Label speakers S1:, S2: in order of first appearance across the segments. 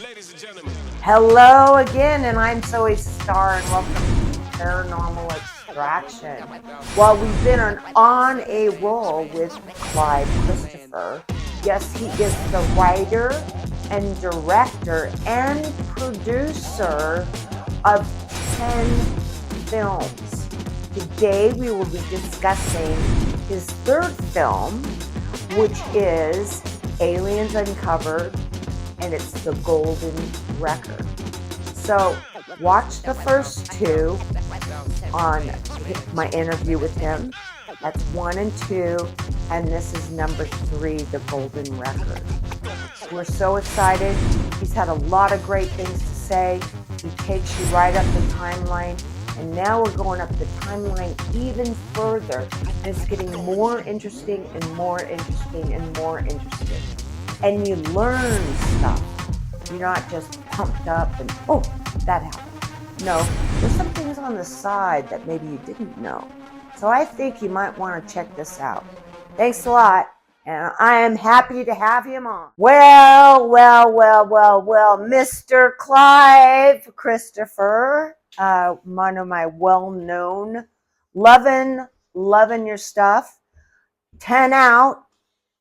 S1: ladies and gentlemen.
S2: Hello again, and I'm Zoe Starr, and welcome to Paranormal Extraction. Well, we've been on a roll with Clive Christopher. Yes, he is the writer and director and producer of 10 films. Today we will be discussing his third film, which is Aliens Uncovered, and it's the Golden Record. So watch the first two on my interview with him. That's 1 and 2, and this is number 3, the Golden Record. We're so excited. He's had a lot of great things to say. He takes you right up the timeline, and now we're going up the timeline even further, and it's getting more interesting and more interesting and more interesting. And you learn stuff. You're not just pumped up and, oh, that happened. No, there's some things on the side that maybe you didn't know. So I think you might want to check this out. Thanks a lot, and I am happy to have him on. Well, Mr. Clive Christopher, one of my well-known, loving your stuff. 10 out.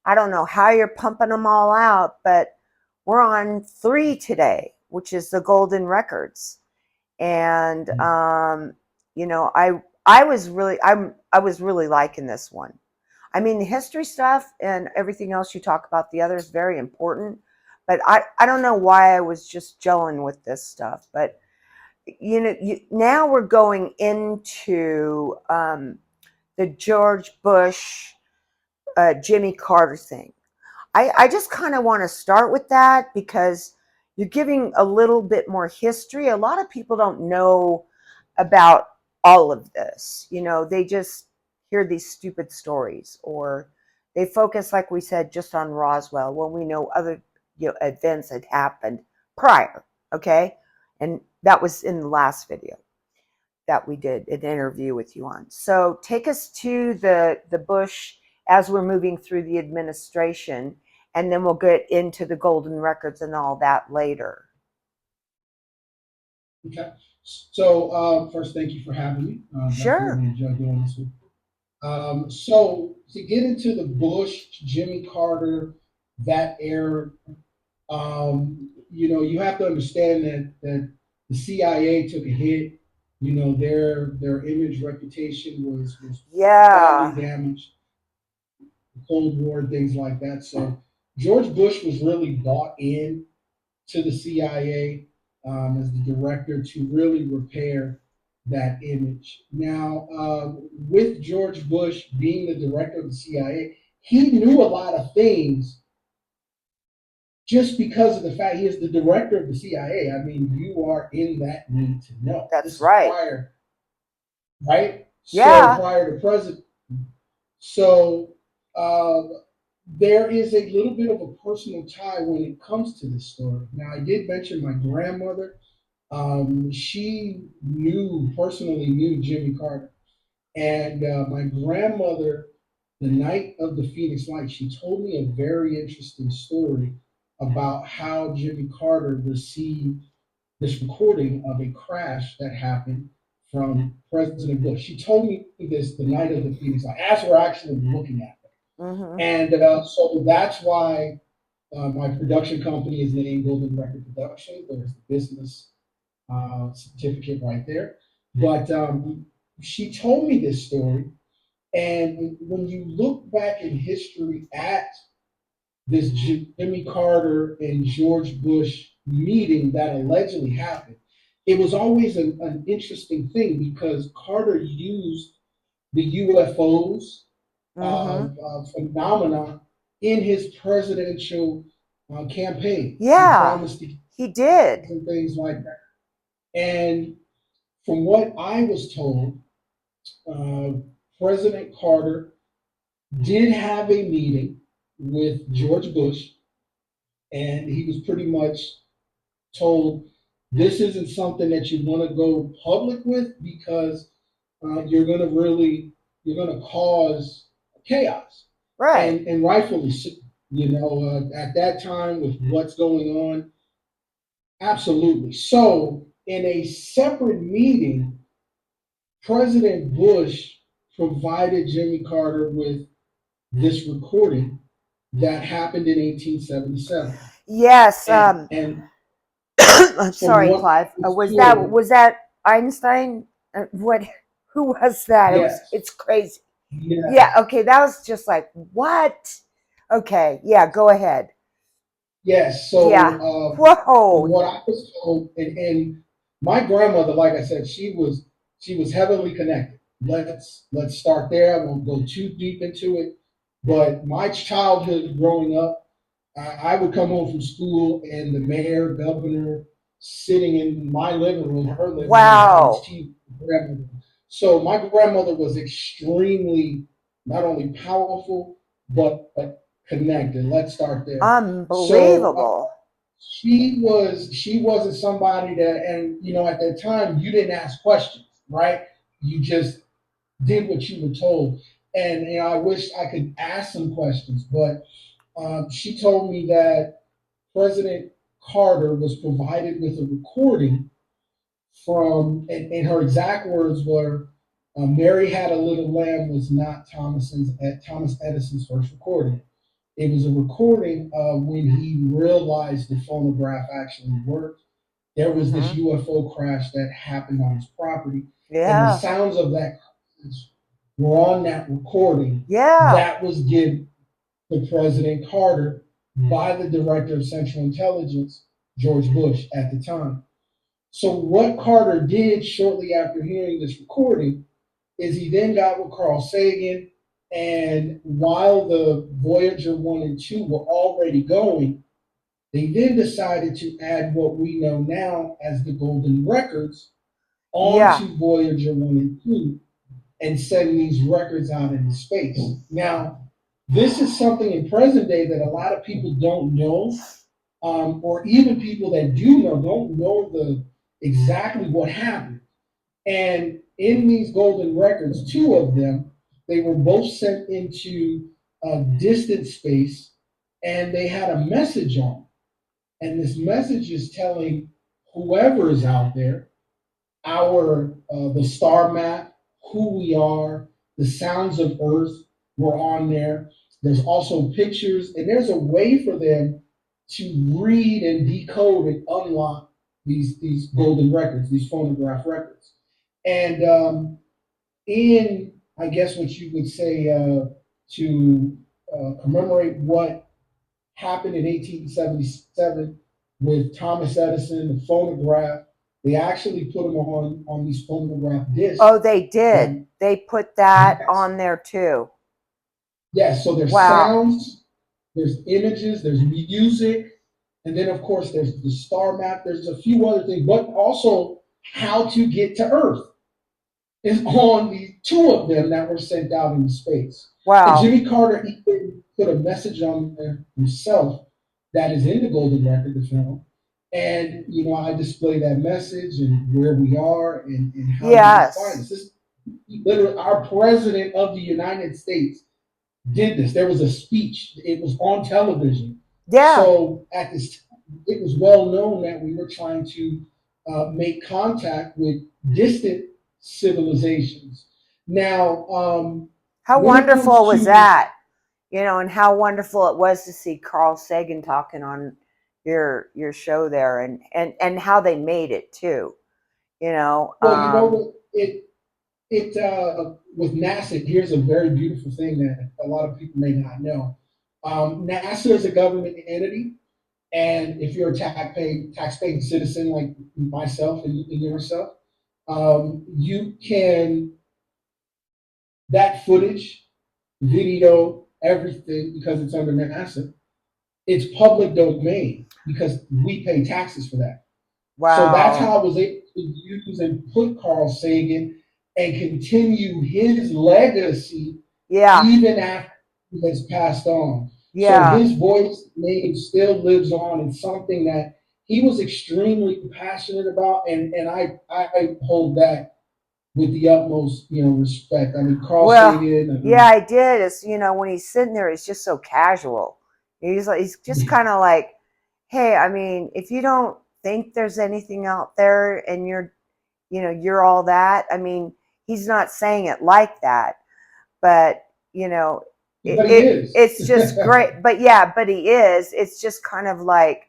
S2: I don't know how you're pumping them all out, but we're on 3 today, which is the Golden Records. And I was really liking this one. I mean, the history stuff and everything else you talk about, the other is very important, but I don't know why I was just gelling with this stuff. But now we're going into the George Bush, Jimmy Carter thing. I just kind of want to start with that because you're giving a little bit more history. A lot of people don't know about all of this. They just hear these stupid stories, or they focus, like we said, just on Roswell when we know other events had happened prior. Okay. And that was in the last video that we did an interview with you on. So take us to the Bush as we're moving through the administration, and then we'll get into the Golden Records and all that later.
S3: Okay. So first, thank you for having me.
S2: Sure.
S3: Definitely enjoy doing this with you. So to get into the Bush, Jimmy Carter, that era, you have to understand that the CIA took a hit. Their image reputation was badly damaged. The Cold War, things like that. So George Bush was really bought in to the CIA as the director to really repair that image. Now, with George Bush being the director of the CIA, he knew a lot of things just because of the fact he is the director of the CIA. I mean, you are in that need to know.
S2: That's right.
S3: Prior, right?
S2: Yeah.
S3: So prior to president. So there is a little bit of a personal tie when it comes to this story. Now, I did mention my grandmother. She personally knew Jimmy Carter. And my grandmother, the night of the Phoenix Lights, she told me a very interesting story about how Jimmy Carter received this recording of a crash that happened from President Bush. She told me this the night of the Phoenix Lights, as we're actually looking at it. Mm-hmm. And so that's why my production company is named Golden Record Production. There's the business certificate right there. But she told me this story. And when you look back in history at this Jimmy Carter and George Bush meeting that allegedly happened, it was always an interesting thing because Carter used the UFOs phenomena in his presidential campaign.
S2: Yeah, he did.
S3: And things like that. And from what I was told, President Carter did have a meeting with George Bush, and he was pretty much told, this isn't something that you want to go public with because you're going to cause chaos.
S2: Right.
S3: And rightfully so. At that time with what's going on, Absolutely. So, in a separate meeting, President Bush provided Jimmy Carter with this recording that happened in 1877.
S2: Yes.
S3: And
S2: I'm
S3: from
S2: sorry,
S3: what
S2: Clive.
S3: I was
S2: Was that
S3: told,
S2: was that Einstein? What? Who was that? It's
S3: yes,
S2: crazy. Yeah.
S3: yes,
S2: Okay. That was just like what? Okay. Yeah. Go ahead.
S3: yes.
S2: Yeah.
S3: So, from
S2: Whoa.
S3: what I was told, and my grandmother, like I said, she was heavily connected. Let's start there. I won't go too deep into it, but my childhood growing up, I would come home from school and the mayor, governor, sitting in my living room, her living room, having
S2: Wow.
S3: tea with my grandmother. So my grandmother was extremely not only powerful but connected. Let's start there. So
S2: Unbelievable.
S3: she wasn't somebody that, and at that time you didn't ask questions, right? You just did what you were told. And I wish I could ask some questions, but she told me that President Carter was provided with a recording from, and her exact words were, "Mary Had a Little Lamb" was not Thomas Edison's first recording. It was a recording of when he realized the phonograph actually worked. There was this
S2: Hmm.
S3: UFO crash that happened on his property, and the
S2: Yeah.
S3: sounds of that crash were on that recording
S2: Yeah.
S3: that was given to President Carter by the Director of Central Intelligence, George Bush, at the time. So, what Carter did shortly after hearing this recording is he then got with Carl Sagan, and while the Voyager 1 and 2 were already going, they then decided to add what we know now as the Golden Records
S2: Yeah.
S3: onto Voyager 1 and 2 and send these records out into space. Now, this is something in present day that a lot of people don't know, or even people that do know don't know the exactly what happened. And in these golden records, two of them, they were both sent into a distant space, and they had a message on. And this message is telling whoever is out there our the star map, who we are, the sounds of Earth were on there. There's also pictures, and there's a way for them to read and decode and unlock these golden records, these phonograph records. And in, I guess, what you would say to commemorate what happened in 1877 with Thomas Edison, the phonograph. They actually put them on these phonograph
S2: Oh,
S3: discs.
S2: they did.
S3: That
S2: They put that
S3: yes,
S2: on there too.
S3: yes. So there's
S2: Wow.
S3: sounds, there's images, there's music, and then of course there's the star map. There's a few other things, but also how to get to Earth is on the two of them that were sent out into space. And
S2: Wow.
S3: Jimmy Carter even put a message on there himself that is in the Golden Record, the film. And I display that message and where we are and how you can find
S2: Yes.
S3: us. This literally our president of the United States did this. There was a speech. It was on television.
S2: Yeah.
S3: So at this time, it was well known that we were trying to make contact with distant civilizations. Now,
S2: How
S3: when it comes
S2: wonderful was
S3: to,
S2: that? And how wonderful it was to see Carl Sagan talking on your show there, and how they made it too. You know.
S3: well, what it with NASA, here's a very beautiful thing that a lot of people may not know. NASA is a government entity. And if you're a tax-paying citizen like myself and yourself, you can, that footage, video, everything, because it's under NASA, it's public domain because we pay taxes for that. So that's
S2: Wow.
S3: how I was able to use and put Carl Sagan and continue his legacy
S2: Yeah.
S3: even after he has passed on. So
S2: Yeah.
S3: his voice name still lives on. It's something that he was extremely passionate about, and I hold that with the utmost respect. I mean, Carl
S2: Well,
S3: Sagan. I
S2: yeah,
S3: mean,
S2: I did. It's when he's sitting there, he's just so casual. He's just kind of like, hey, I mean, if you don't think there's anything out there and you're all that. I mean, he's not saying it like that, but
S3: But he is.
S2: it's just great. But yeah, but he is. It's just kind of like,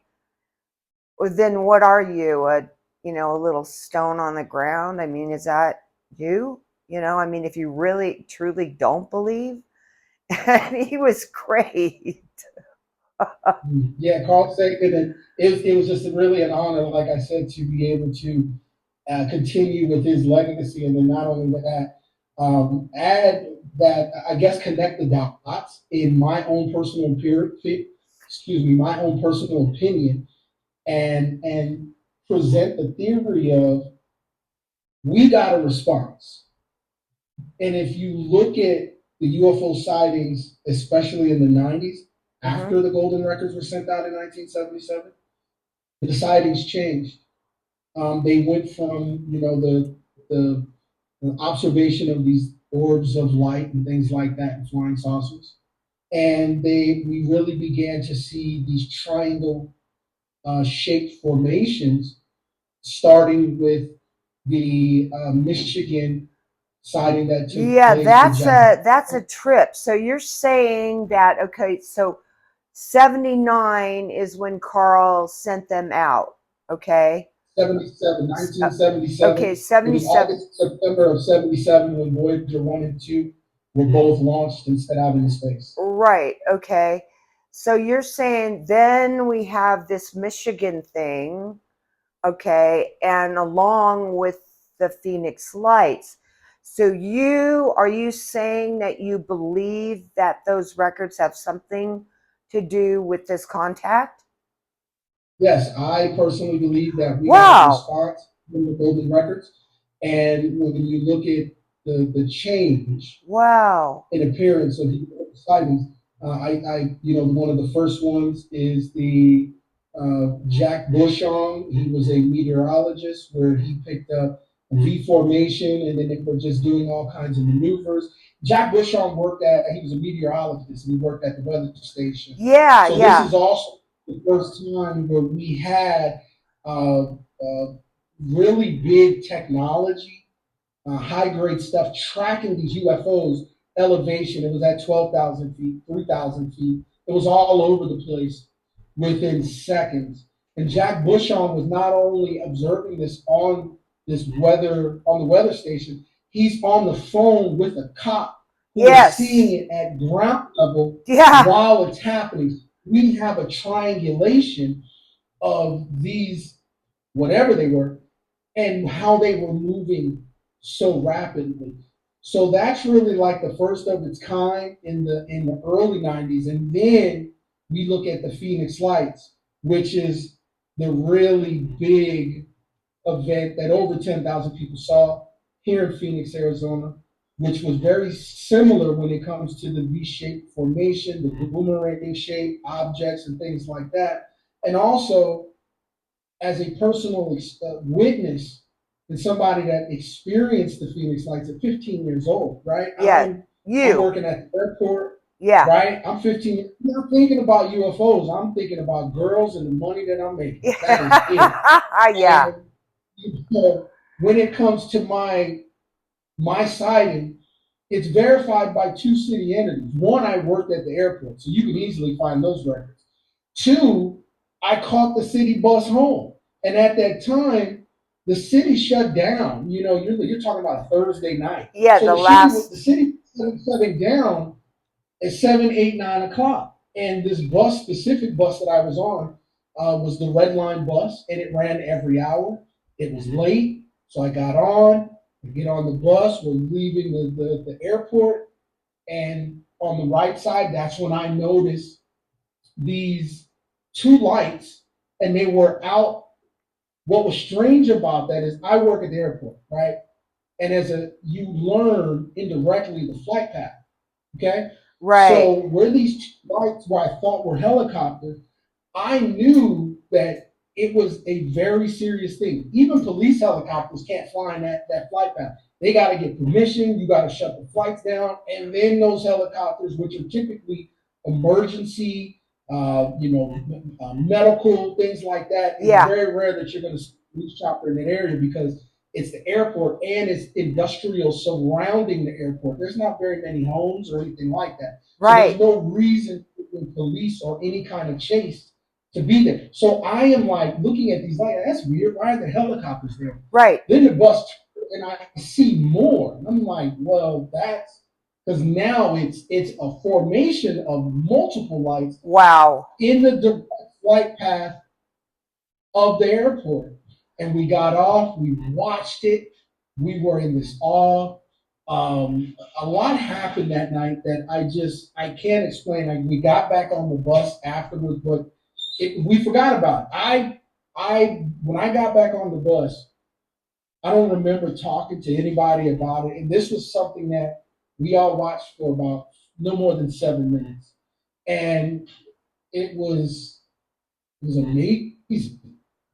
S2: well, then what are you? A little stone on the ground? I mean, is that you? I mean, if you really truly don't believe, and he was great.
S3: Yeah, Carl Sagan, and it was just really an honor, like I said, to be able to continue with his legacy, and then not only that, add that, I guess, connect the dots in my own personal my own personal opinion, and present the theory of we got a response. And if you look at the UFO sightings, especially in the 90s,
S2: Hmm.
S3: after the golden records were sent out in 1977, the sightings changed. They went from the observation of these orbs of light and things like that, and flying saucers, and we really began to see these triangle shaped formations, starting with the Michigan sighting that took
S2: Yeah,
S3: place with Jack.
S2: that's a trip. So you're saying that, okay, so 79 is when Carl sent them out. Okay.
S3: 77,
S2: Uh, okay,
S3: 1977. It was
S2: 77.
S3: August, September of 77 when Voyager 1 and 2 were both launched and set out into space.
S2: Right. Okay. So you're saying then we have this Michigan thing, okay, and along with the Phoenix Lights. So are you saying that you believe that those records have something to do with this contact?
S3: Yes, I personally believe that we got a
S2: Wow.
S3: response from the golden records. And when you look at the change
S2: Wow.
S3: in appearance of the sightings. One of the first ones is the Jack Bushong. He was a meteorologist where he picked up a V formation, and then they were just doing all kinds of maneuvers. Jack Bushong he was a meteorologist, and he worked at the weather station.
S2: Yeah,
S3: So this
S2: yeah.
S3: is also the first time where we had really big technology, high grade stuff, tracking these UFOs elevation. It was at 12,000 feet, 3,000 feet. It was all over the place within seconds. And Jack Bushong was not only observing this on the weather station, he's on the phone with a cop who is
S2: Yes.
S3: seeing it at ground level
S2: Yeah.
S3: while it's happening. We have a triangulation of these, whatever they were, and how they were moving so rapidly. So that's really like the first of its kind in the early 90s. And then we look at the Phoenix Lights, which is the really big event that over 10,000 people saw here in Phoenix, Arizona, which was very similar when it comes to the V-shaped formation, the boomerang shaped objects and things like that. And also as a personal witness and somebody that experienced the Phoenix Lights at 15 years old, right?
S2: Yeah.
S3: I'm
S2: You.
S3: working at the airport,
S2: Yeah.
S3: right? I'm 15. I'm not thinking about UFOs. I'm thinking about girls and the money that I'm making. That is it.
S2: Yeah.
S3: And when it comes to my sighting, it's verified by two city entities. One, I worked at the airport, so you can easily find those records. Two, I caught the city bus home. And at that time, the city shut down. You're talking about a Thursday night.
S2: Yeah,
S3: So
S2: the
S3: the
S2: last.
S3: city was shutting down at 7, 8, 9 o'clock. And this specific bus that I was on, was the Red Line bus, and it ran every hour. It was late, so I got on. I get on the bus. We're leaving the airport, and on the right side, that's when I noticed these two lights, and they were out. What was strange about that is I work at the airport, right? And you learn indirectly the flight path. Okay.
S2: Right.
S3: So where these two lights where I thought were helicopters, I knew that it was a very serious thing. Even police helicopters can't fly in that flight path. They got to get permission. You got to shut the flights down. And then those helicopters, which are typically emergency medical things like that. It's
S2: Yeah.
S3: very rare that you're going to see a police chopper in that area because it's the airport and it's industrial surrounding the airport. There's not very many homes or anything like that. So there's
S2: Right.
S3: no reason for police or any kind of chase to be there. So I am like looking at these lights. That's weird. Why are the helicopters there?
S2: Right.
S3: Then the bus, and I see more. And I'm like, well, that's because now it's a formation of multiple lights
S2: Wow.
S3: in the direct flight path of the airport. And we got off, we watched it, we were in this awe. A lot happened that night that I can't explain. Like we got back on the bus afterwards, but we forgot about it. I when I got back on the bus, I don't remember talking to anybody about it. And this was something that we all watched for about no more than 7 minutes. And it was it was amazing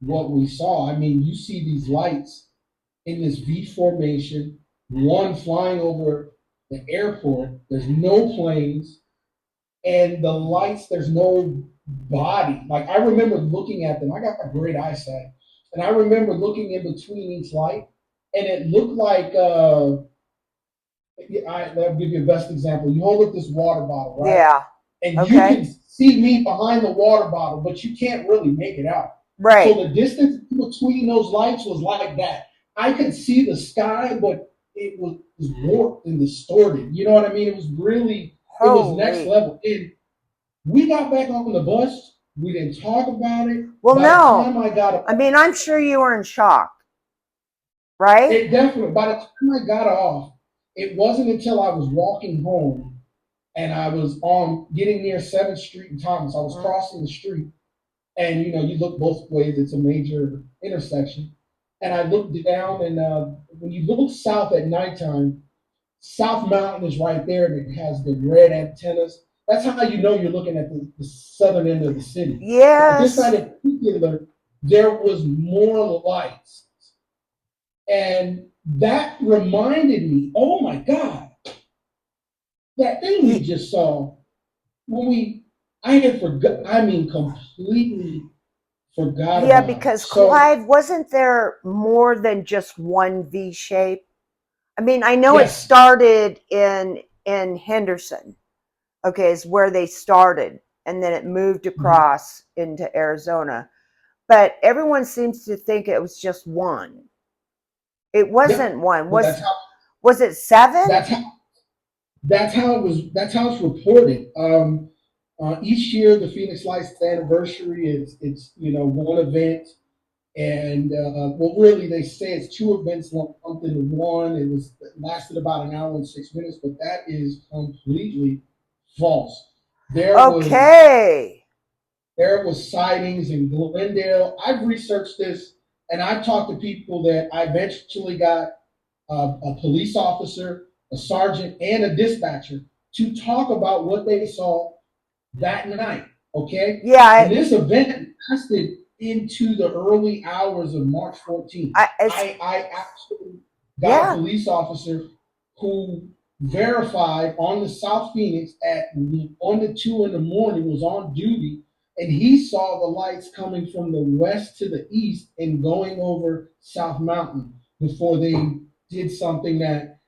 S3: what we saw. I mean, you see these lights in this V formation, one flying over the airport. There's no planes, and the lights, there's no body. Like, I remember looking at them. I got a great eyesight. And I remember looking in between each light, and it looked like I'll give you the best example. You hold up this water bottle, right?
S2: Yeah.
S3: And you
S2: Okay.
S3: can see me behind the water bottle, but you can't really make it out. So
S2: Right.
S3: the distance between those lights was like that. I could see the sky, but it was warped and distorted. You know what I mean? It was next
S2: Holy.
S3: level. And we got back on the bus. We didn't talk about it.
S2: Well,
S3: By the
S2: no.
S3: time I got
S2: I mean, I'm sure you were in shock, right?
S3: it definitely, by the time I got off, it wasn't until I was walking home and I was on getting near 7th Street in Thomas. I was
S2: Mm.
S3: crossing the street, and you look both ways. It's a major intersection, and I looked down, and when you look south at nighttime, South Mountain is right there, and it has the red antennas. That's how you know you're looking at the southern end of the city. But this
S2: Yes.
S3: night in particular, there was more lights, and that reminded me, oh my God, that thing we just saw when I had forgot. I mean, completely forgot
S2: Yeah,
S3: about it.
S2: because
S3: So
S2: Clive, wasn't there more than just one V shape? I mean, I know it
S3: yes,
S2: started in Henderson. Okay, is where they started, and then it moved
S3: mhm.
S2: across into Arizona. But everyone seems to think it was just one. It
S3: Yep.
S2: wasn't one.
S3: But that's how
S2: Was it seven?
S3: that's how that's how it was. That's how it's reported. Each year, the Phoenix Lights anniversary is it's one event, and well, really they say it's two events lumped into one. It lasted about an hour and 6 minutes, but that is completely false. There was
S2: Okay.
S3: There was sightings in Glendale. I've researched this, and I've talked to people that I eventually got a police officer, a sergeant, and a dispatcher to talk about what they saw that night. Okay, and
S2: Yeah,
S3: this event lasted into the early hours of March 14th.
S2: it's
S3: I actually got a
S2: yeah.
S3: police officer who verified on the South Phoenix at 1 to 2 in the morning, was on duty, and he saw the lights coming from the west to the east and going over South Mountain before they did something that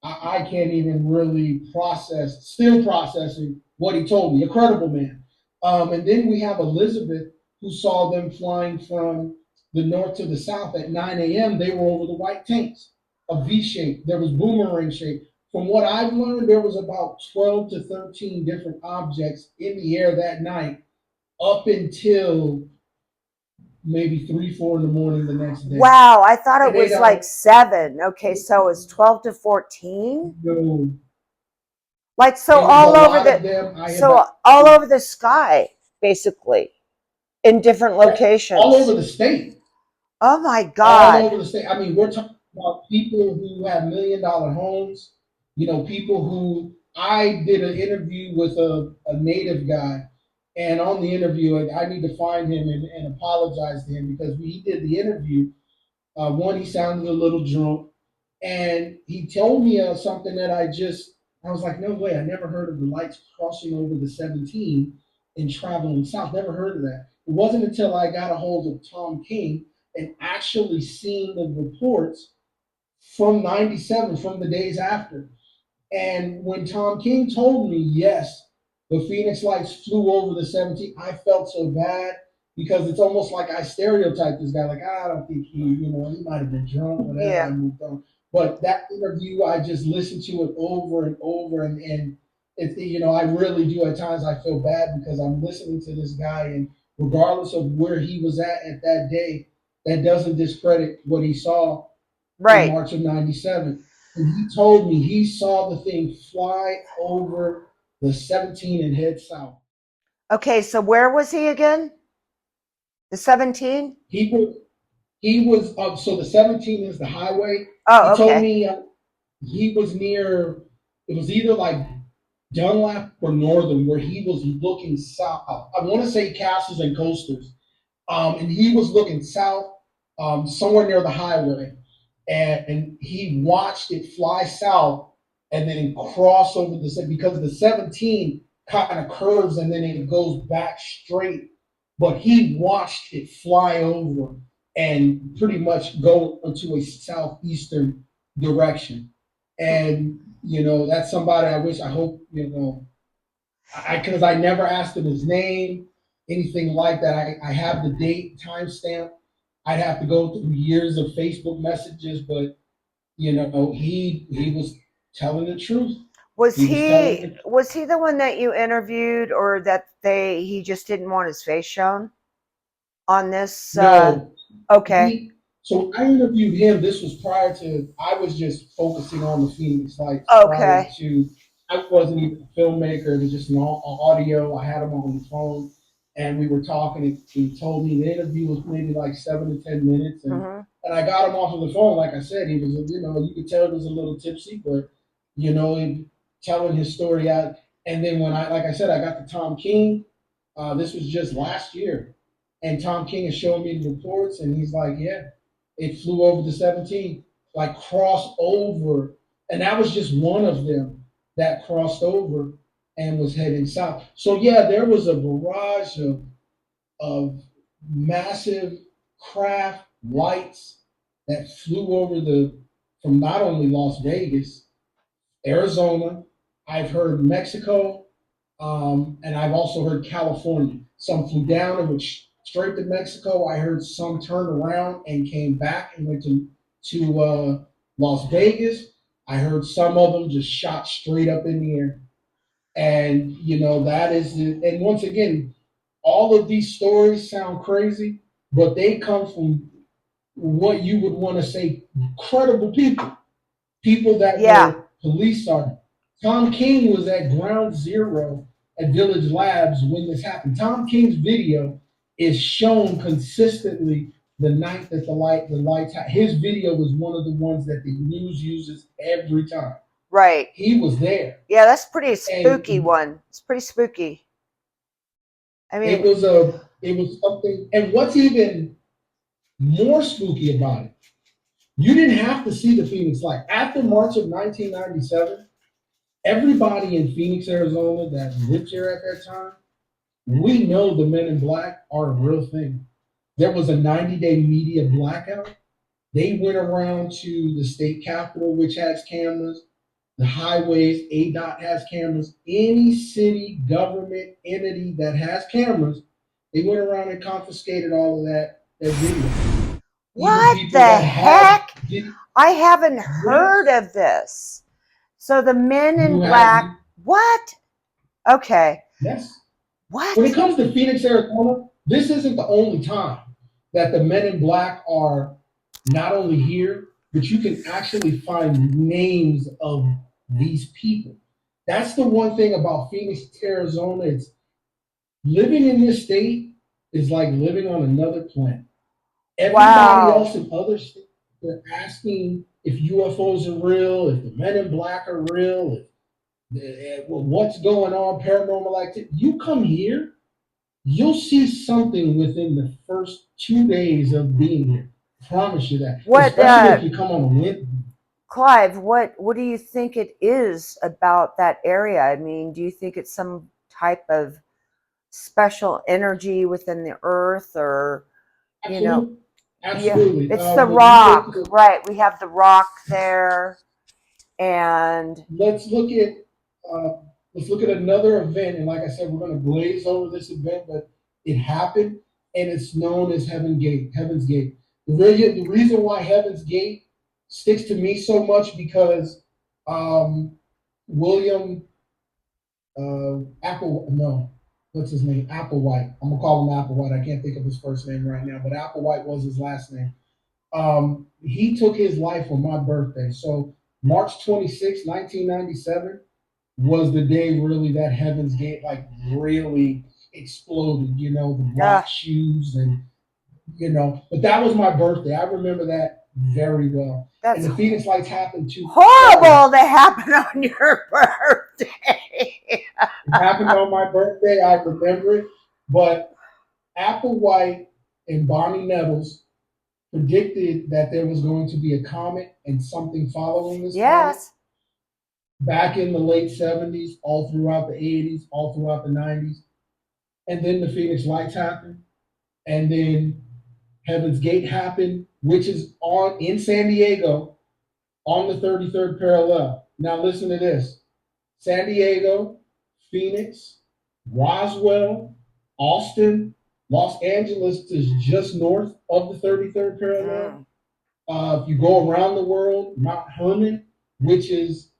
S3: I can't even really process, still processing what he told me. A credible man. And then we have Elizabeth, who saw them flying from the north to the south at 9 a.m. They were over the white tanks, a V shape. There was boomerang shape. From what I've learned, there was about 12 to 13 different objects in the air that night up until maybe 3, 4 in the morning the next day.
S2: Wow, I thought it
S3: And they
S2: was like
S3: don't
S2: seven. Okay, so it's 12 to 14.
S3: know.
S2: Like
S3: It was a lot of them. I have
S2: so all over the sky, basically, in different
S3: right, all over
S2: locations.
S3: the state,
S2: Oh my
S3: all
S2: God.
S3: over the state. I mean, we're talking about people who have $1 million homes. People who I did an interview with a native guy, and on the interview, I need to find him and apologize to him because he did the interview. One, he sounded a little drunk, and he told me something that I was like, no way, I never heard of the lights crossing over the 17. and traveling south. Never heard of that. It wasn't until I got a hold of Tom King and actually seeing the reports from 97, from the days after. And when Tom King told me, yes, the Phoenix Lights flew over the 17, I felt so bad because it's almost like I stereotyped this guy. Like, I don't think he might have been drunk, whatever. I
S2: Yeah.
S3: moved on. But that interview, I just listened to it over and over. And I really do at times, I feel bad because I'm listening to this guy. And regardless of where he was at that day, that doesn't discredit what he saw in
S2: Right.
S3: March of 97. And he told me he saw the thing fly over the 17 and head south.
S2: Okay, so where was he again? The 17?
S3: He was he was up. So the 17 is the highway. He
S2: Oh,
S3: told
S2: okay.
S3: me he was near. It was either like Dunlap or Northern, where he was looking south. I want to say Castles and Coasters. And he was looking south, somewhere near the highway, and he watched it fly south and then cross over the because the 17 kind of curves and then it goes back straight. But he watched it fly over and pretty much go into a southeastern direction. And that's somebody I wish, I hope, because I never asked him his name, anything like that. I have the date, timestamp. I'd have to go through years of Facebook messages, but he was telling the truth.
S2: Was
S3: He was telling
S2: he
S3: the
S2: was he the one that you interviewed, or that he just didn't want his face shown on this?
S3: no.
S2: Okay.
S3: He so I interviewed him. This was prior to. I was just focusing on the Phoenix Lights prior
S2: Okay.
S3: to. I wasn't even a filmmaker. It was just an audio. I had him on the phone, and we were talking. And he told me the interview was maybe like 7 to 10 minutes, and
S2: Hmm.
S3: I got him off of the phone. Like I said, he was you could tell he was a little tipsy, but telling his story out. And then when like I said, I got the Tom King. This was just last year, and Tom King is showing me the reports, and he's like, yeah, it flew over the 17, like crossed over. And that was just one of them that crossed over and was heading south. So, yeah, there was a barrage of massive craft lights that flew over from not only Las Vegas, Arizona. I've heard Mexico, and I've also heard California. Some flew down and went straight to Mexico. I heard some turned around and came back and went to Las Vegas. I heard some of them just shot straight up in the air. And that is and once again, all of these stories sound crazy, but they come from what you would want to say credible people that
S2: Yeah.
S3: were police sergeants. Tom King was at ground zero at Village Labs when this happened. Tom King's video is shown consistently the night that the lights. His video was one of the ones that the news uses every time.
S2: Right.
S3: He was there,
S2: Yeah, that's pretty spooky
S3: and
S2: one. It's pretty spooky. I
S3: it
S2: mean,
S3: was something. And what's even more spooky about it, you didn't have to see the Phoenix Light after March of 1997. Everybody in Phoenix, Arizona that lived here at that time, we know the men in black are a real thing. There was a 90-day media blackout. They went around to the state capitol, which has cameras, the highways, ADOT has cameras, any city government entity that has cameras, they went around and confiscated all of that video. Even
S2: what
S3: people
S2: the
S3: that had
S2: heck? I haven't heard
S3: yes,
S2: of this. So the men in
S3: you have
S2: black, what? Okay.
S3: yes. When it
S2: What?
S3: comes to Phoenix, Arizona, this isn't the only time that the men in black are not only here, but you can actually find names of these people. That's the one thing about Phoenix, Arizona. It's living in this state is like living on another planet. Everybody
S2: Wow.
S3: else in other states are asking if UFOs are real, if the men in black are real, if what's going on, paranormal activity. You come here, you'll see something within the first 2 days of being here. I promise you that.
S2: What,
S3: Especially if you come on a Wednesday.
S2: Clive, what do you think it is about that area? I mean, do you think it's some type of special energy within the earth, or you know,
S3: Absolutely,
S2: yeah,
S3: absolutely.
S2: it's the
S3: When you look
S2: rock,
S3: at the,
S2: right? We have the rock there, and
S3: let's look at uh, let's look at another event, and like I said, we're going to glaze over this event, but it happened, and it's known as Heaven Gate, Heaven's Gate. The reason why Heaven's Gate sticks to me so much because um, William Apple, no, what's his name? Applewhite. I'm gonna call him Applewhite. I can't think of his first name right now, but Applewhite was his last name. He took his life on my birthday. So March 26, 1997 was the day really that Heaven's Gate like really exploded, you know, the
S2: uh,
S3: black shoes and but that was my birthday. I remember that very well. And
S2: that's
S3: the Phoenix Lights happened to
S2: horrible to happen on your birthday.
S3: it happened on my birthday. I remember it. But Applewhite and Bonnie Nettles predicted that there was going to be a comet and something following this comet
S2: Yes.
S3: back in the late 70s, all throughout the 80s, all throughout the 90s. And then the Phoenix Lights happened. And then Heaven's Gate happened, which is on in San Diego on the 33rd parallel. Now listen to this. San Diego, Phoenix, Roswell, Austin, Los Angeles is just north of the 33rd parallel.
S2: Mm.
S3: If you go around the world, Mount Hermon, which is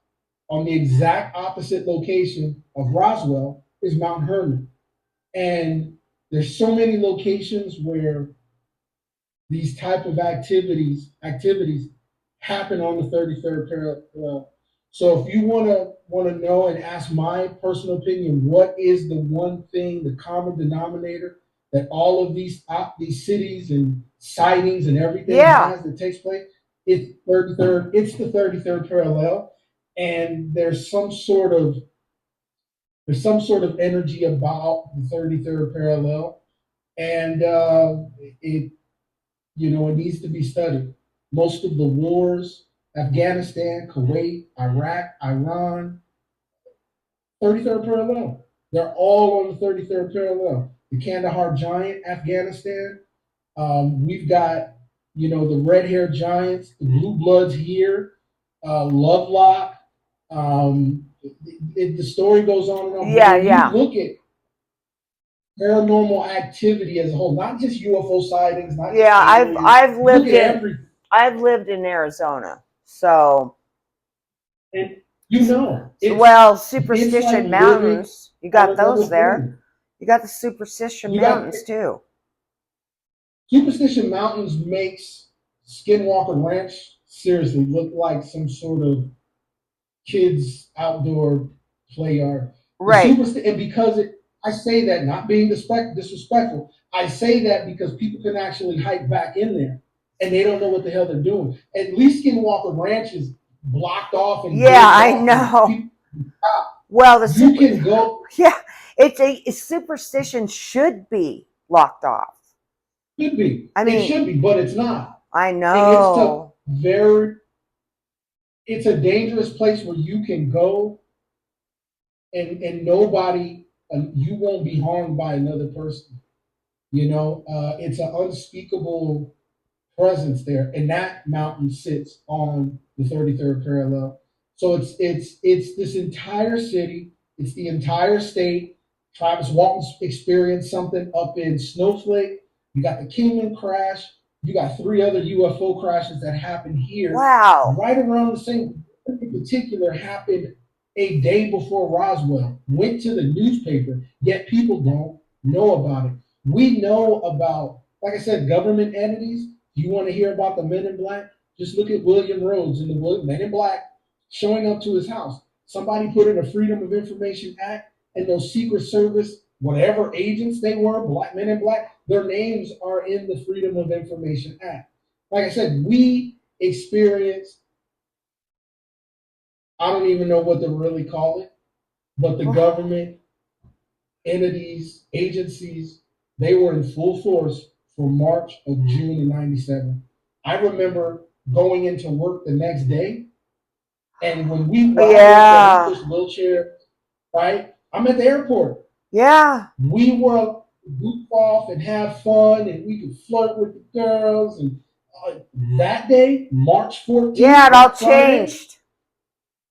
S3: on the exact opposite location of Roswell, is Mount Hermon. And there's so many locations where these type of activities happen on the 33rd parallel. So if you want to know and ask my personal opinion, what is the one thing, the common denominator that all of these cities and sightings and everything
S2: Yeah.
S3: has that takes place? It's 33rd. It's the 33rd parallel, and there's some sort of energy about the 33rd parallel, and it it needs to be studied. Most of the wars, Afghanistan, Kuwait, Iraq, Iran, 33rd parallel. They're all on the 33rd parallel. The Kandahar Giant, Afghanistan. We've got, the red haired giants, the blue bloods here, Lovelock. The story goes on and on. But
S2: Yeah,
S3: when you
S2: yeah.
S3: look at paranormal activity as a whole, not just UFO sightings, not just
S2: Yeah,
S3: aliens, look at everything.
S2: I've lived in Arizona. So,
S3: And it's
S2: well,
S3: like
S2: Superstition
S3: living
S2: Mountains, you
S3: on
S2: got
S3: another
S2: those there.
S3: planet.
S2: You got the Superstition
S3: You got
S2: Mountains too.
S3: Superstition Mountains makes Skinwalker Ranch seriously look like some sort of kids outdoor play yard. The
S2: Right.
S3: superstition, and because I say that not being disrespectful. I say that because people can actually hike back in there, and they don't know what the hell they're doing. At least Skinwalker Ranch is blocked off and
S2: Yeah,
S3: gated
S2: I
S3: off, and
S2: know.
S3: people
S2: Well, the
S3: you
S2: super
S3: can go.
S2: yeah, a superstition should be locked off.
S3: Should be.
S2: I
S3: It
S2: mean,
S3: should be, but it's not.
S2: I
S3: And
S2: know.
S3: it's a dangerous place where you can go and nobody, you won't be harmed by another person. It's an unspeakable presence there, and that mountain sits on the 33rd parallel. So it's this entire city, it's the entire state. Travis Walton's experienced something up in Snowflake. You got the Kingman crash. You got three other UFO crashes that happened here,
S2: Wow.
S3: right around the same. In particular, happened a day before Roswell. Went to the newspaper, yet people don't know about it. We know about, like I said, government entities. You want to hear about the Men in Black? Just look at William Rhodes and the Men in Black showing up to his house. Somebody put in a Freedom of Information Act, and those Secret Service, whatever agents they were, black men in black, their names are in the Freedom of Information Act. Like I said, we experienced, I don't even know what to really call it, but the government entities, agencies, they were in full force from March of June of 97. I remember going into work the next day, and when I worked at, we
S2: Yeah.
S3: pushed wheelchair, right? I'm at the airport.
S2: Yeah.
S3: We were goof off and have fun, and we could flirt with the girls. And uh, that day, March
S2: Yeah,
S3: 14th,
S2: it all
S3: that Friday,
S2: changed.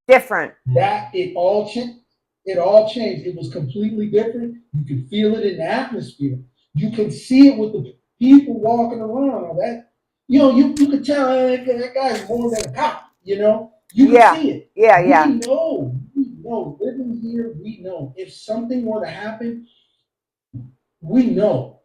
S2: Different.
S3: that it all changed. It all changed. It was completely different. You could feel it in the atmosphere. You could see it with the people walking around. That you could tell that guy's more than a cop. You could
S2: Yeah.
S3: see it.
S2: Yeah, yeah.
S3: We know. Living here, we know. If something were to happen, we know.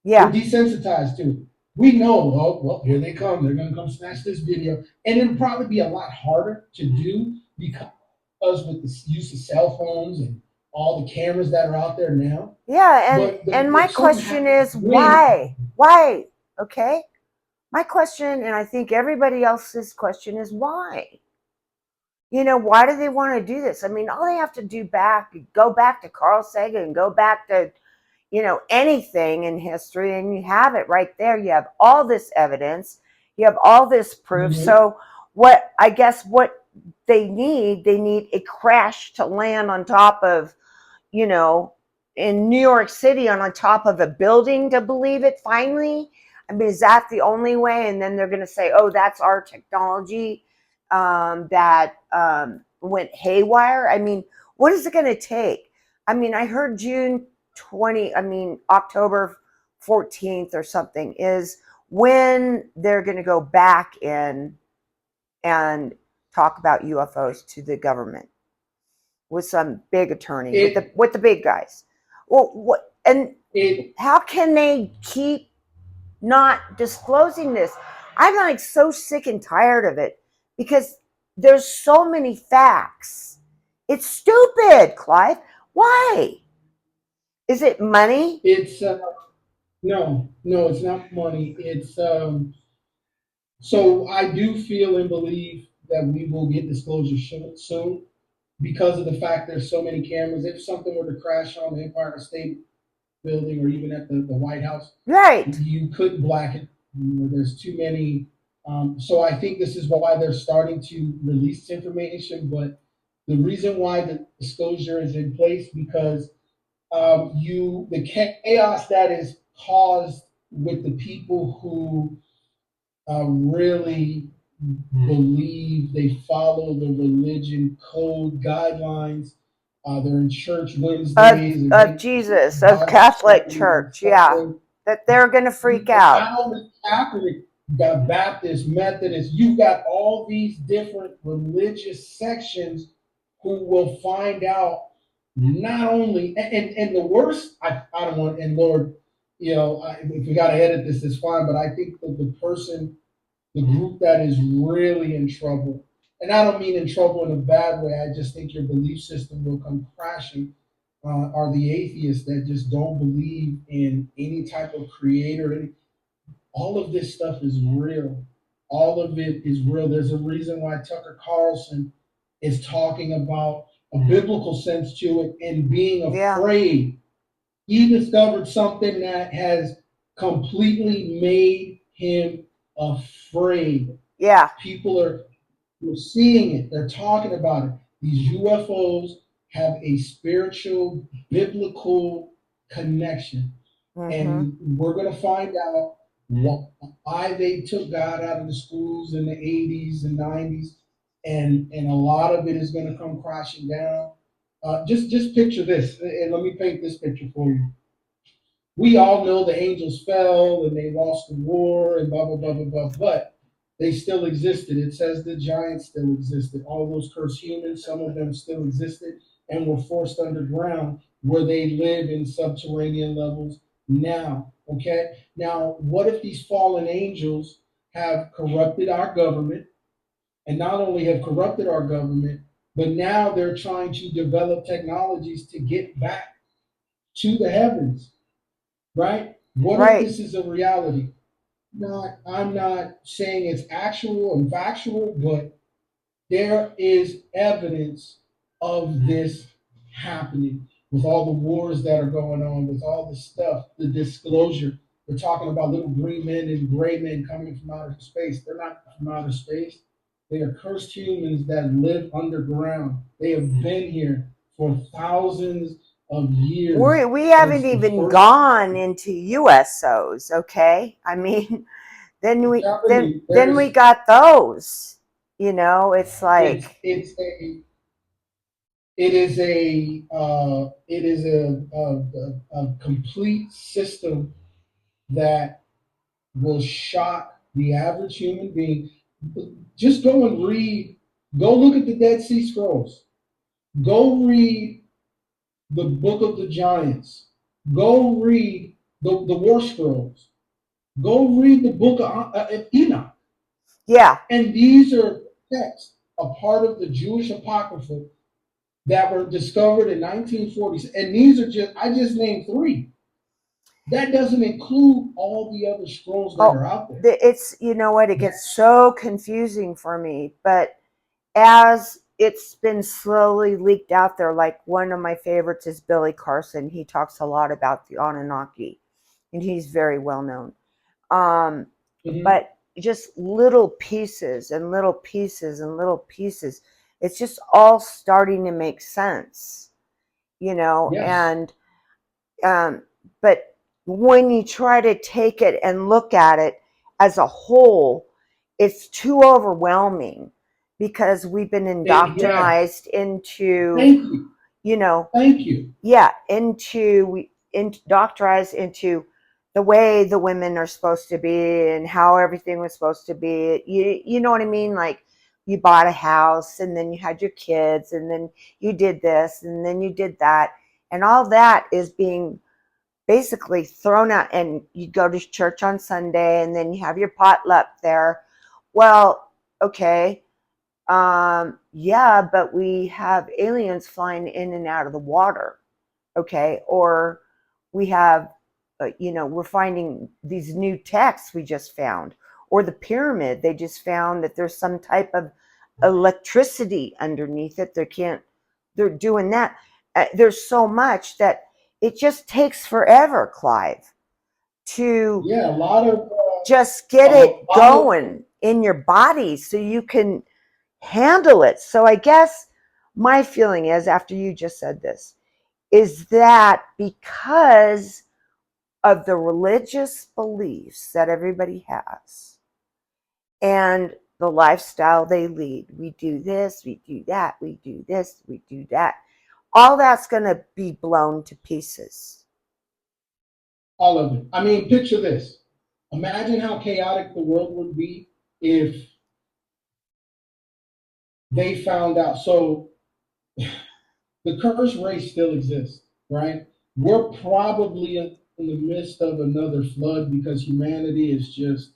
S3: We're
S2: Yeah.
S3: desensitized to it. We know, oh, well, here they come. They're going to come snatch this video. And it'll probably be a lot harder to do because with the use of cell phones and all the cameras that are out there now.
S2: Yeah,
S3: But
S2: and my
S3: if something
S2: question
S3: happens,
S2: is why? Why? Okay? My question, and I think everybody else's question is why? Why do they want to do this? I mean, all they have to go back to Carl Sagan, go back to, anything in history, and you have it right there. You have all this evidence, you have all this proof.
S3: Mhm.
S2: So, what they need a crash to land on top of, you know, in New York City on top of a building to believe it finally? I mean, is that the only way? And then they're going to say, oh, that's our technology that went haywire. I mean, what is it going to take? I mean, I heard October 14th or something is when they're going to go back in and talk about UFOs to the government with some big attorney with the
S3: it
S2: with the big guys. Well, what and
S3: it
S2: how can they keep not disclosing this? I'm like so sick and tired of it because there's so many facts. It's stupid, Clive. Why? Is it money?
S3: it's no, it's not money. It's so I do feel and believe that we will get disclosure soon because of the fact there's so many cameras. If something were to crash on the Empire State Building or even at the White House,
S2: Right.
S3: you couldn't black it. There's too many. So I think this is why they're starting to release this information. But the reason why the disclosure is in place because the chaos that is caused with the people who really believe they follow the religion code guidelines. They're in church
S2: Of
S3: Wednesdays and
S2: of
S3: they
S2: Jesus, of
S3: Bible
S2: Catholic
S3: studies and
S2: Church, yeah.
S3: Sunday.
S2: That they're gonna freak out.
S3: Not only Catholic, you got Baptist, Methodist, you've got all these different religious sections who will find out not only and the worst I don't want and Lord, if we got to edit this, it's fine. But I think that the group that is really in trouble, and I don't mean in trouble in a bad way. I just think your belief system will come crashing. Are the atheists that just don't believe in any type of creator? All of this stuff is real. All of it is real. There's a reason why Tucker Carlson is talking about a biblical sense to it and being
S2: Yeah.
S3: afraid. He discovered something that has completely made him afraid.
S2: Yeah.
S3: People are We're seeing it. They're talking about it. These UFOs have a spiritual, biblical connection.
S2: Mm-hmm.
S3: And we're going to find out why they took God out of the schools in the 80s and 90s. And a lot of it is going to come crashing down. Just picture this, and let me paint this picture for you. We all know the angels fell and they lost the war and blah blah blah blah blah, but they still existed. It says the giants still existed. All those cursed humans, some of them still existed and were forced underground where they live in subterranean levels now. Okay? Now, what if these fallen angels have corrupted our government and not only have corrupted our government, but now they're trying to develop technologies to get back to the heavens, right? What if
S2: Right.
S3: this is a reality? I'm not saying it's actual and factual, but there is evidence of this happening with all the wars that are going on, with all the stuff, the disclosure. We're talking about little green men and gray men coming from outer space. They're not from outer space. They are cursed humans that live underground. They have been here for thousands of years
S2: We haven't
S3: since the
S2: even
S3: first
S2: gone into USOs, okay? I mean, then we then
S3: Japanese.
S2: then we
S3: There's
S2: got those. You know, it's like,
S3: it's a it is a complete system that will shock the average human being. Just go and read. Go look at the Dead Sea Scrolls. Go read the Book of the Giants. Go read the War Scrolls. Go read the Book of Enoch.
S2: yeah,
S3: And these are texts, a part of the Jewish Apocrypha that were discovered in 1940s. And these are just, I just named three. That doesn't include all the other scrolls that
S2: oh,
S3: are out there.
S2: it's, you know what, it gets so confusing for me, but as it's been slowly leaked out there, like one of my favorites is Billy Carson. He talks a lot about the Anunnaki, and he's very well known. Um,
S3: Mm-hmm.
S2: but just little pieces and little pieces and little pieces. It's just all starting to make sense, you know,
S3: Yes.
S2: and um, but when you try to take it and look at it as a whole, it's too overwhelming because we've been
S3: Yeah.
S2: indoctrinized into,
S3: Thank you.
S2: you know,
S3: Thank you.
S2: yeah, into indoctrined into the way the women are supposed to be and how everything was supposed to be. You know what I mean? Like, you bought a house and then you had your kids and then you did this and then you did that, and all that is being basically thrown out. And you go to church on Sunday and then you have your potluck there. Well, okay, yeah, but we have aliens flying in and out of the water, okay? Or we have, we're finding these new texts we just found, or the pyramid. They just found that there's some type of electricity underneath it. They're doing that. There's so much that it just takes forever, Clive, to
S3: Yeah,
S2: just get
S3: a
S2: it
S3: lot of,
S2: going in your body so you can handle it. So I guess my feeling is, after you just said this, is that because of the religious beliefs that everybody has and the lifestyle they lead, we do this, we do that, we do this, we do that, all that's going to be blown to pieces.
S3: all of it. I mean, picture this. Imagine how chaotic the world would be if they found out. So the cursed race still exists, right? We're probably in the midst of another flood because humanity is just,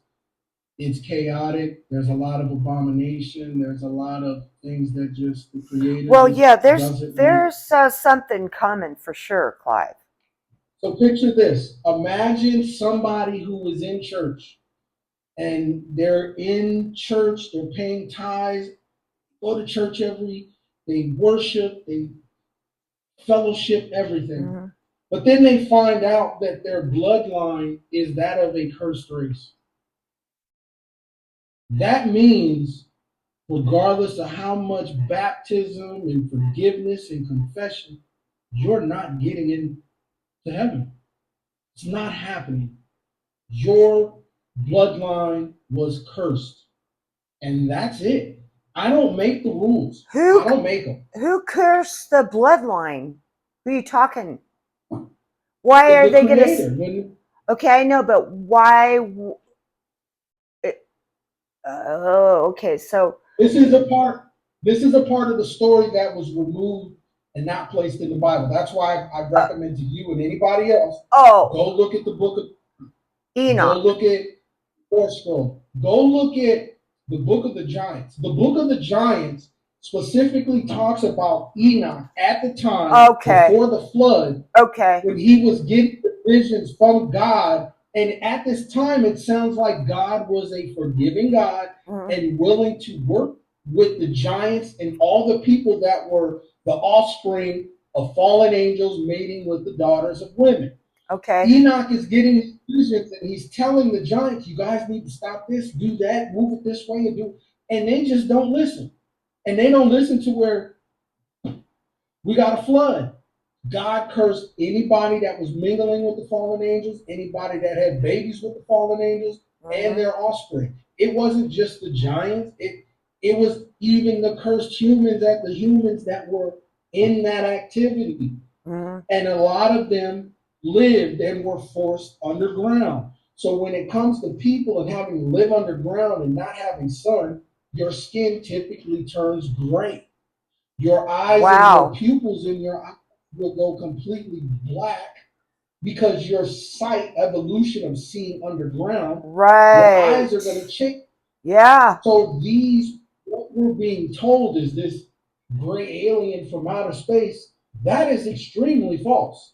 S3: it's chaotic. There's a lot of abomination. There's a lot of things that just the creator
S2: Well,
S3: just
S2: yeah, there's
S3: doesn't want.
S2: there's something coming for sure, Clive.
S3: So picture this. Imagine somebody who was in church and they're in church, they're paying tithes, go to church they worship, they fellowship, everything.
S2: Mm-hmm.
S3: But then they find out that their bloodline is that of a cursed race. That means, regardless of how much baptism and forgiveness and confession, you're not getting into heaven. It's not happening. Your bloodline was cursed. And that's it. I don't make the rules. I
S2: Who
S3: don't make them.
S2: who cursed the bloodline? Who are you talking? Why are
S3: The
S2: they gonna?
S3: creator. When
S2: Okay, I know, but why? Oh, okay. So,
S3: this is a part, this is a part of the story that was removed and not placed in the Bible. That's why I
S2: uh,
S3: recommend to you and anybody else,
S2: oh,
S3: go look at the book of, go
S2: Enoch.
S3: look at Four Scroll. Go look at the Book of the Giants. The Book of the Giants specifically talks about Enoch at the time
S2: Okay,
S3: before the flood,
S2: okay,
S3: when he was getting the visions from God. And at this time, it sounds like God was a forgiving God
S2: mm,
S3: and willing to work with the giants and all the people that were the offspring of fallen angels mating with the daughters of women.
S2: okay.
S3: Enoch is getting these visions and he's telling the giants, you guys need to stop this, do that, move it this way, and do. And they just don't listen. And they don't listen to where we got a flood. God cursed anybody that was mingling with the fallen angels, anybody that had babies with the fallen angels, and
S2: Mm-hmm.
S3: their offspring. It wasn't just the giants. It was even the cursed humans that were in that activity.
S2: Mm-hmm.
S3: And a lot of them lived and were forced underground. So when it comes to people and having to live underground and not having sun, your skin typically turns gray. Your eyes and your
S2: Wow.
S3: pupils in your eyes will go completely black because your sight evolution of seeing underground, your eyes
S2: Right.
S3: are going to change.
S2: Yeah.
S3: So what we're being told is this gray alien from outer space. That is extremely false.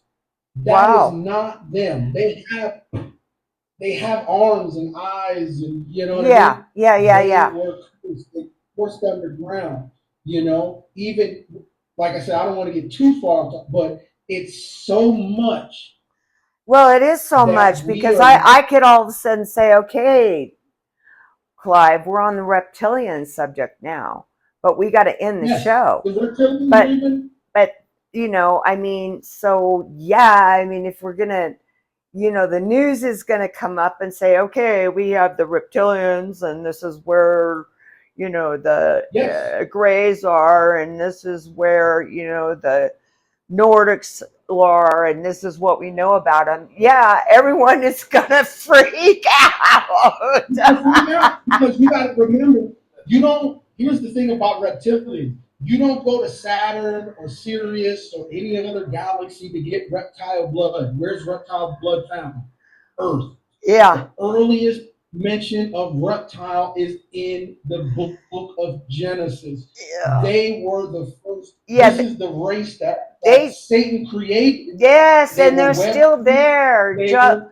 S3: That is
S2: Wow.
S3: not them. They have arms and eyes, and you know what I
S2: Yeah.
S3: mean.
S2: Yeah. Yeah.
S3: They
S2: Yeah.
S3: were forced underground. Even like I said, I don't want to get too far, but it's so much
S2: Well, it is so
S3: that
S2: much
S3: we
S2: because
S3: are
S2: I could all of a sudden say, okay, Clive, we're on the reptilian subject now, but we got to end the
S3: yes,
S2: show.
S3: the reptilians are
S2: But,
S3: even
S2: but, I mean, so yeah, I mean, if we're going to, the news is going to come up and say, okay, we have the reptilians and this is where, the
S3: yes.
S2: grays are, and this is where, the Nordics are, and this is what we know about them. Yeah, everyone is going to freak out.
S3: People freak out because you got to remember, you don't. Here's the thing about reptilians: you don't go to Saturn or Sirius or any other galaxy to get reptile blood. Where's reptile blood found? Earth.
S2: Yeah.
S3: The earliest mention of reptile is in the book of Genesis.
S2: Yeah.
S3: They were the first. This
S2: Yeah.
S3: is the race that
S2: They,
S3: Satan created.
S2: yes,
S3: They
S2: and
S3: were
S2: they're
S3: web
S2: still
S3: feet.
S2: there.
S3: They were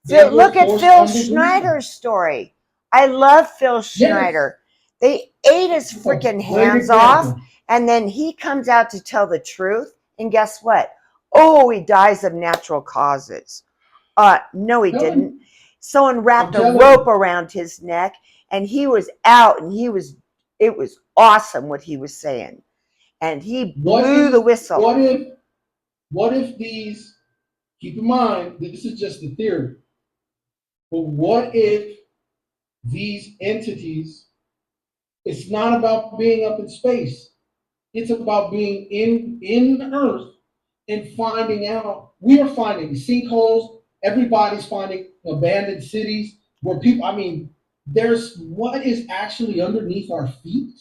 S2: Phil,
S3: they were
S2: look at
S3: forced
S2: Phil
S3: underground.
S2: Schneider's story. I love Phil
S3: Yes,
S2: Schneider. They ate his
S3: a
S2: freaking
S3: great
S2: hands off,
S3: example.
S2: and then he comes out to tell the truth. And guess what? Oh, he dies of natural causes. No, he
S3: Telling
S2: didn't.
S3: you,
S2: Someone
S3: I'm
S2: wrapped a
S3: telling
S2: rope
S3: you.
S2: around his neck, and he was out, and it was awesome what he was saying. And he
S3: What
S2: blew
S3: if
S2: the whistle.
S3: what if these keep in mind this is just a theory, but what if these entities, it's not about being up in space. It's about being in the earth and finding out. We are finding sinkholes. Everybody's finding abandoned cities where people. I mean, there's what is actually underneath our feet,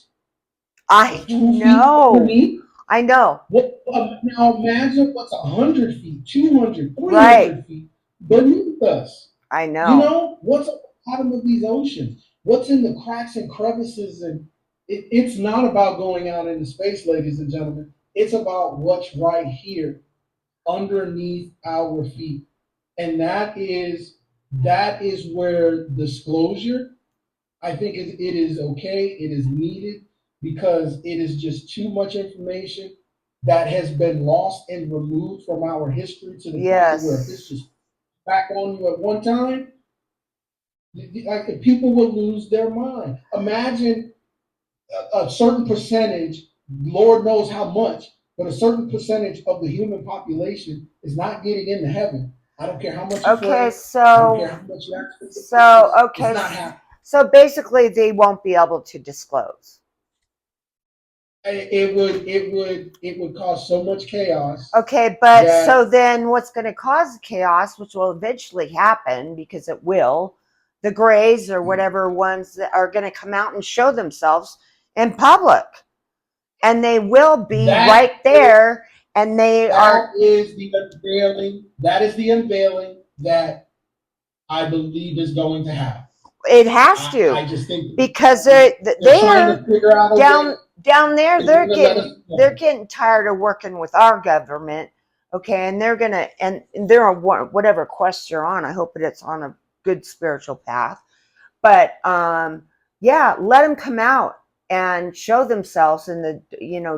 S2: I
S3: like 2 feet
S2: know.
S3: underneath.
S2: I know.
S3: Now imagine what's 100 feet, 200, three
S2: Right.
S3: hundred feet beneath us.
S2: I
S3: You
S2: know.
S3: know what's at the bottom of these oceans? What's in the cracks and crevices? And it's not about going out into space, ladies and gentlemen. It's about what's right here underneath our feet, and that is where disclosure. I think it is okay. It is needed because it is just too much information that has been lost and removed from our history to the point to where if this
S2: Yes.
S3: just back on you at one time, like the people will lose their mind. Imagine a certain percentage, Lord knows how much, but a certain percentage of the human population is not getting into heaven. I don't care how much you
S2: Okay,
S3: pray. I don't care
S2: so
S3: how much you ask for
S2: so
S3: forgiveness. It's
S2: okay,
S3: not happening.
S2: so basically they won't be able to disclose.
S3: It would cause so much chaos
S2: Okay, but so
S3: that
S2: then what's going to cause chaos, which will eventually happen because it will, the grays or whatever ones that are going to come out and show themselves in public. And they will be
S3: that
S2: right there, and they are,
S3: that is the unveiling. That is the unveiling that I believe is going to happen.
S2: it has
S3: I
S2: to,
S3: just think
S2: because
S3: they're trying to figure out a way
S2: down there
S3: to let us
S2: they're
S3: know.
S2: getting tired of working with our government. Okay, and they're gonna, and they're on whatever quest you're on. I hope that it's on a good spiritual path. But yeah, let them come out and show themselves, and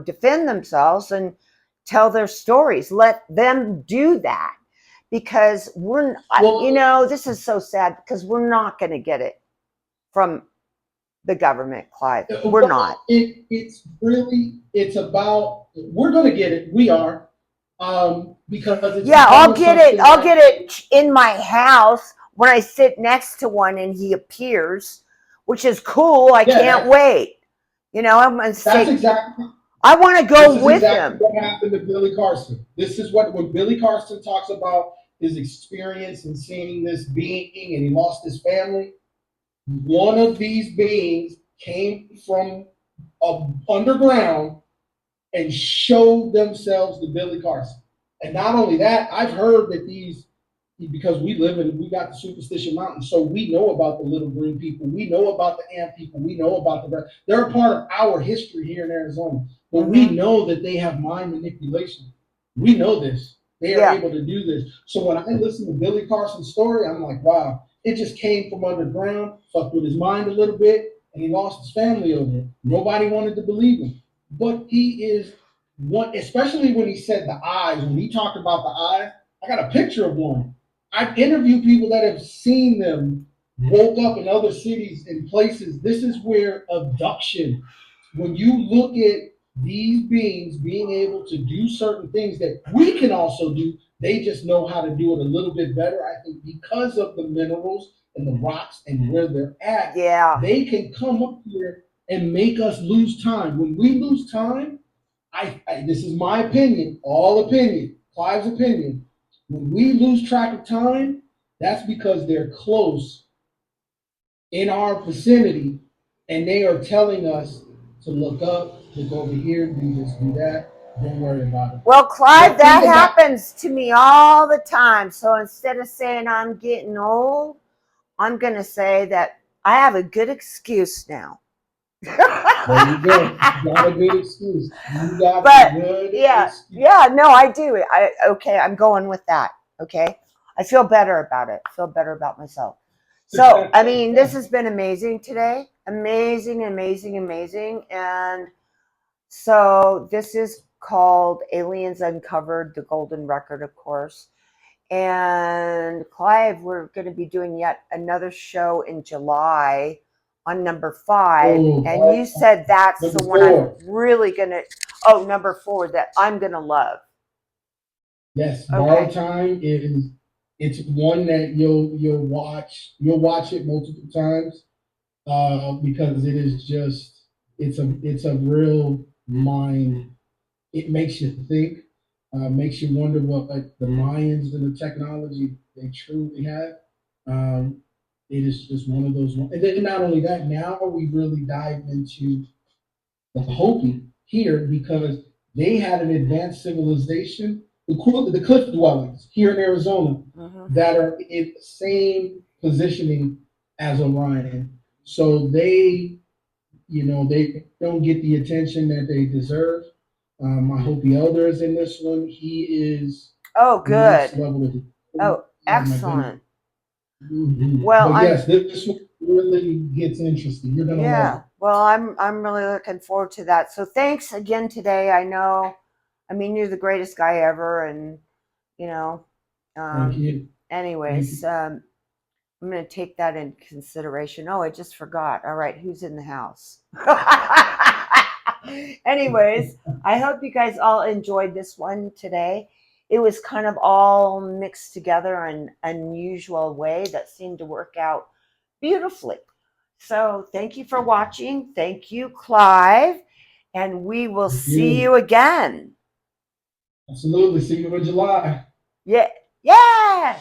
S2: defend themselves and tell their stories. Let them do that, because
S3: Well,
S2: this is so sad because we're not going to get it from the government, Clive. We're not.
S3: it's about we're going to get it. We are. because it's
S2: Yeah,
S3: becoming something
S2: I'll
S3: that
S2: get it in my house when I sit next to one and he appears, which is cool. I
S3: yeah,
S2: can't wait. You know, I'm gonna
S3: that's
S2: say
S3: exactly
S2: I want to
S3: this
S2: go
S3: is
S2: with
S3: exactly
S2: him.
S3: what happened to Billy Carson. This is what when Billy Carson talks about his experience in seeing this being and he lost his family. One of these beings came from underground and showed themselves to Billy Carson. And not only that, I've heard that these, because we got the Superstition Mountain, so we know about the little green people, we know about the ant people, we know about they're a part of our history here in Arizona. But we
S2: Mm-hmm.
S3: know that they have mind manipulation. We know this. They are
S2: Yeah.
S3: able to do this. So when I listen to Billy Carson's story, I'm like, wow, it just came from underground, fucked with his mind a little bit, and he lost his family over it. Nobody wanted to believe him. But he is one, especially when he said the eyes, when he talked about the eyes, I got a picture of one. I've interviewed people that have seen them woke up in other cities and places. This is where abduction, when you look at these beings being able to do certain things that we can also do, they just know how to do it a little bit better. I think because of the minerals and the rocks and where they're at,
S2: Yeah.
S3: they can come up here and make us lose time. When we lose time, this is my opinion, all opinion, Clive's opinion. When we lose track of time, that's because they're close in our vicinity and they are telling us to look up, look over here, do this, do that. Don't worry about it.
S2: Well, Clive,
S3: But think
S2: that
S3: about
S2: happens to me all the time. So instead of saying I'm getting old, I'm going to say that I have a good excuse now.
S3: there you go. You got a good excuse. You got a
S2: But
S3: good
S2: yeah,
S3: excuse.
S2: yeah, no, I do. Okay, I'm going with that. Okay. I feel better about it. I feel better about myself. So, I mean, this has been amazing today. Amazing, amazing, amazing. And so this is called Aliens Uncovered, the Golden Record, of course. And Clive, we're going to be doing yet another show in July on number 5. And you
S3: Oh,
S2: said that's
S3: number
S2: the one I'm
S3: four.
S2: really going to, oh, number 4 that I'm going to love.
S3: Yes, borrowed
S2: Okay.
S3: time is it's one that you'll watch it multiple times because it is just it's a real mind. It makes you think, makes you wonder what like the Mayans and the technology they truly have. Um, it is just one of those. And then not only that, now we really dive into the Hopi here because they had an advanced civilization, the cliff dwellings here in Arizona
S2: Mm-hmm.
S3: that are in the same positioning as Orion. So they don't get the attention that they deserve. My Hopi elder is in this one. He is
S2: Oh,
S3: next
S2: good.
S3: level of
S2: Oh,
S3: oh my goodness.
S2: excellent. Well,
S3: But yes, this one really gets interesting. You're gonna love
S2: yeah.
S3: it.
S2: Well, I'm really looking forward to that. So thanks again today. I mean, you're the greatest guy ever, and you know,
S3: Thank
S2: um,
S3: you. Thank
S2: anyways,
S3: you.
S2: I'm going to take that in consideration. Oh, I just forgot. All right, who's in the house? Anyways, I hope you guys all enjoyed this one today. It was kind of all mixed together in an unusual way that seemed to work out beautifully. So, thank you for watching. Thank you, Clive. And we will
S3: Thank
S2: see
S3: you.
S2: you again.
S3: Absolutely. See you in July.
S2: Yeah. Yeah.